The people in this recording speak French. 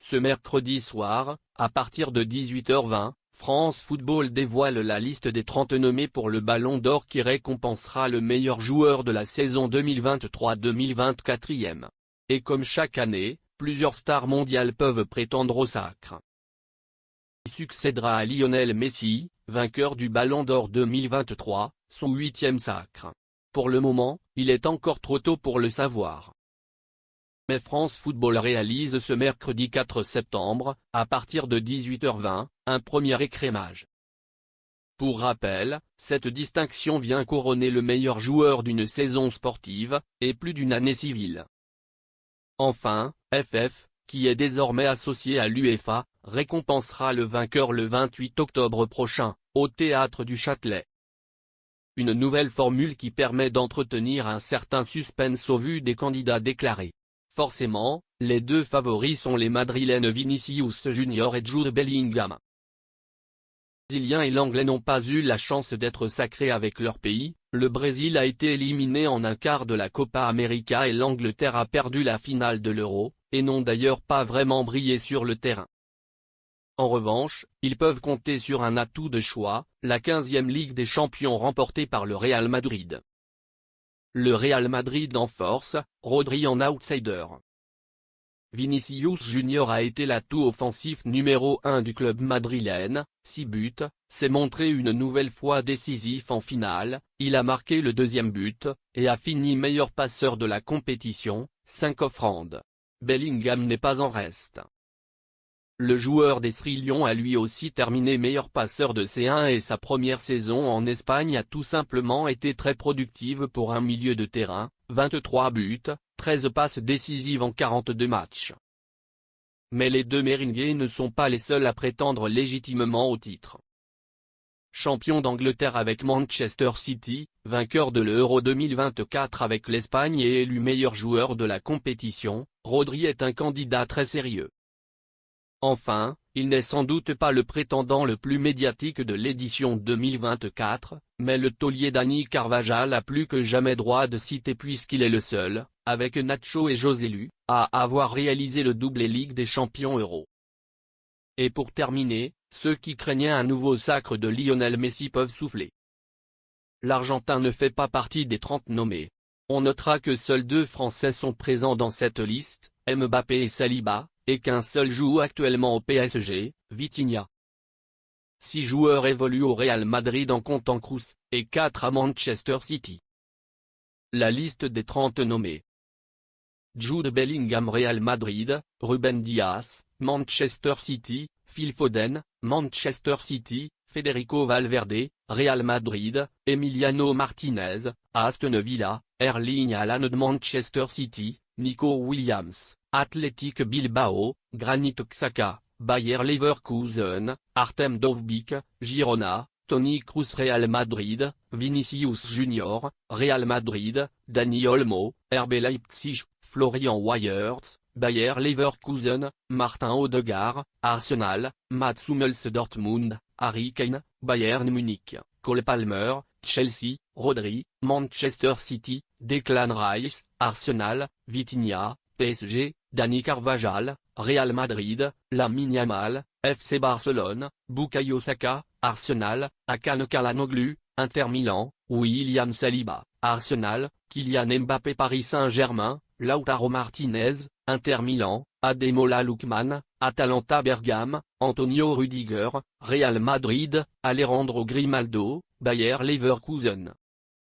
Ce mercredi soir, à partir de 18h20, France Football dévoile la liste des 30 nommés pour le Ballon d'Or qui récompensera le meilleur joueur de la saison 2023-2024. Et comme chaque année, plusieurs stars mondiales peuvent prétendre au sacre. Il succédera à Lionel Messi, vainqueur du Ballon d'Or 2023, son 8e sacre. Pour le moment, il est encore trop tôt pour le savoir. Mais France Football réalise ce mercredi 4 septembre, à partir de 18h20, un premier écrémage. Pour rappel, cette distinction vient couronner le meilleur joueur d'une saison sportive, et plus d'une année civile. Enfin, FF, qui est désormais associé à l'UEFA, récompensera le vainqueur le 28 octobre prochain, au Théâtre du Châtelet. Une nouvelle formule qui permet d'entretenir un certain suspense au vu des candidats déclarés. Forcément, les deux favoris sont les Madrilènes Vinicius Junior et Jude Bellingham. Les Brésiliens et l'Anglais n'ont pas eu la chance d'être sacrés avec leur pays, le Brésil a été éliminé en un quart de la Copa América et l'Angleterre a perdu la finale de l'Euro, et n'ont d'ailleurs pas vraiment brillé sur le terrain. En revanche, ils peuvent compter sur un atout de choix, la 15e Ligue des Champions remportée par le Real Madrid. Le Real Madrid en force, Rodri en outsider. Vinicius Junior a été l'atout offensif numéro 1 du club madrilène, 6 buts, s'est montré une nouvelle fois décisif en finale, il a marqué le 2e but, et a fini meilleur passeur de la compétition, 5 offrandes. Bellingham n'est pas en reste. Le joueur des Sri Lions a lui aussi terminé meilleur passeur de C1 et sa première saison en Espagne a tout simplement été très productive pour un milieu de terrain, 23 buts, 13 passes décisives en 42 matchs. Mais les deux Merengues ne sont pas les seuls à prétendre légitimement au titre. Champion d'Angleterre avec Manchester City, vainqueur de l'Euro 2024 avec l'Espagne et élu meilleur joueur de la compétition, Rodri est un candidat très sérieux. Enfin, il n'est sans doute pas le prétendant le plus médiatique de l'édition 2024, mais le taulier Dani Carvajal a plus que jamais droit de citer puisqu'il est le seul, avec Nacho et Joselu, à avoir réalisé le doublé Ligue des Champions Euro. Et pour terminer, ceux qui craignaient un nouveau sacre de Lionel Messi peuvent souffler. L'Argentin ne fait pas partie des 30 nommés. On notera que seuls 2 Français sont présents dans cette liste, Mbappé et Saliba, et qu'un seul joue actuellement au PSG, Vitinha. 6 joueurs évoluent au Real Madrid en comptant Kroos, et 4 à Manchester City. La liste des 30 nommés. Jude Bellingham Real Madrid, Ruben Dias, Manchester City, Phil Foden, Manchester City, Federico Valverde, Real Madrid, Emiliano Martinez, Aston Villa, Erling Haaland de Manchester City, Nico Williams, Athletic Bilbao, Granit Xhaka, Bayer Leverkusen, Artem Dovbyk, Girona, Toni Kroos Real Madrid, Vinicius Junior, Real Madrid, Dani Olmo, RB Leipzig, Florian Wirtz, Bayer Leverkusen, Martin Odegaard, Arsenal, Mats Hummels Dortmund, Harry Kane, Bayern Munich, Cole Palmer, Chelsea, Rodri, Manchester City, Declan Rice, Arsenal, Vitinha, PSG, Dani Carvajal, Real Madrid, Lamine Yamal, FC Barcelone, Bukayo Saka, Arsenal, Hakan Çalhanoğlu, Inter Milan, William Saliba, Arsenal, Kylian Mbappé Paris Saint-Germain, Lautaro Martinez, Inter Milan, Ademola Lookman, Atalanta Bergame, Antonio Rudiger, Real Madrid, Alejandro Grimaldo, Bayer Leverkusen.